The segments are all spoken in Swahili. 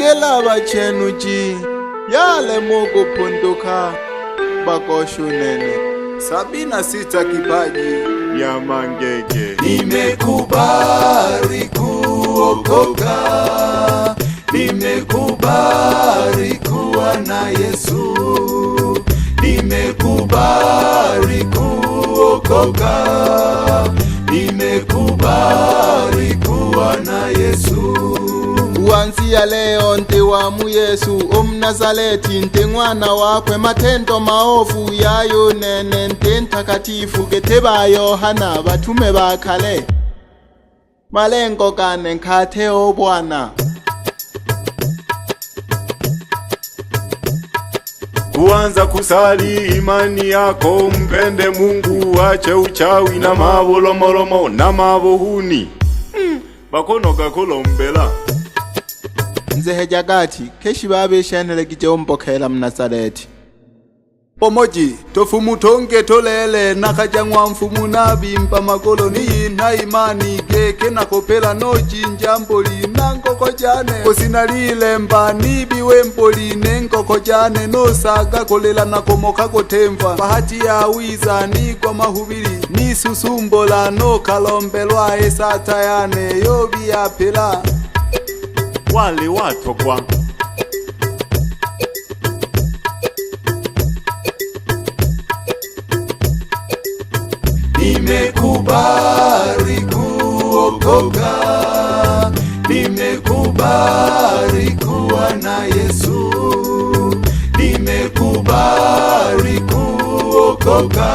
Ngela bachenuji yale mogo pondoka bakosho nene 76 kipaji ya Mangege. Nimekubali kuokoka, nimekubali kuwa na Yesu, nimekubali kuokoka, nimekubali kuwa na Yesu. Kuanzia leo nte wa mu Yesu Mnazareti, nte mwana wakwe, matendo maovu yayo nene nte ntakatifu, geteba Yohana batume bakale, malengo gane nkate o Bwana. Kuanza kusali imani yako, mpende Mungu, ache uchawi na mabolomolomo na mabohuni bakono gakolombela. Nzehe jagati keshi babe shenele gijombokela Mnazareti. Pomoji tofumu tonge tolele nakajangwa mfumu nabimpa makoloni na imani geke nakopela noji njamboli nankoko jane kosinalile mba nibiwe mpoli nenkoko jane nosaga kolela nakomoka kotemva bahati ya wiza ni kwa mahubiri ni susumbola no kalombelwa esata yane yobi ya pela wale watokwa. Nimekubali kuokoka, nimekubali kuwa na Yesu, nimekubali kuokoka,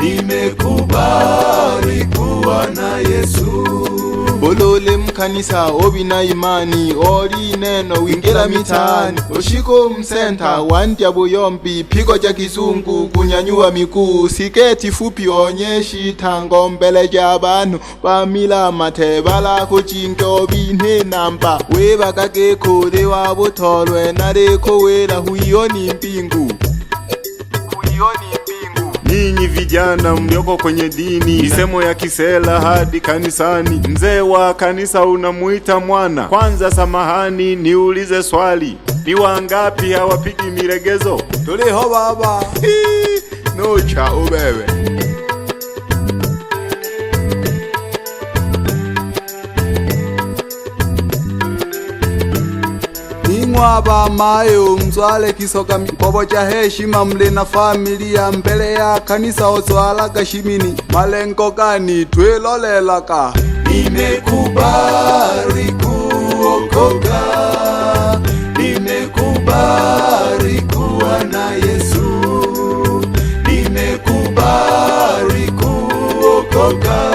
nimekubali kuwa na Yesu. Bolole mkanisa obina imani ori neno wingela mitani, oshiko msenta wandya buyombi pigo ja kizungu kunyanyua miguu, siketi fupi onyeshi tango mbele ja abantu bamila matebala kujingo bine namba weba kage kode wabo tolwe nareko wela huyoni mpingu. Ninyi vijana mlioko kwenye dini, misemo ya kisela hadi kanisani, mzee wa kanisa unamuita mwana. Kwanza samahani niulize swali, ni wangapi hawapigi miregezo? Tuliho baba nocha ubebe. Ingwaba mayo mzwale kisoka mikobo cha heshima mle na familia mbele ya kanisa ozwala gashimini malengo gani twelolelaka. Nimekubali kuokoka, nimekubali kuwa na Yesu, nimekubali kuokoka,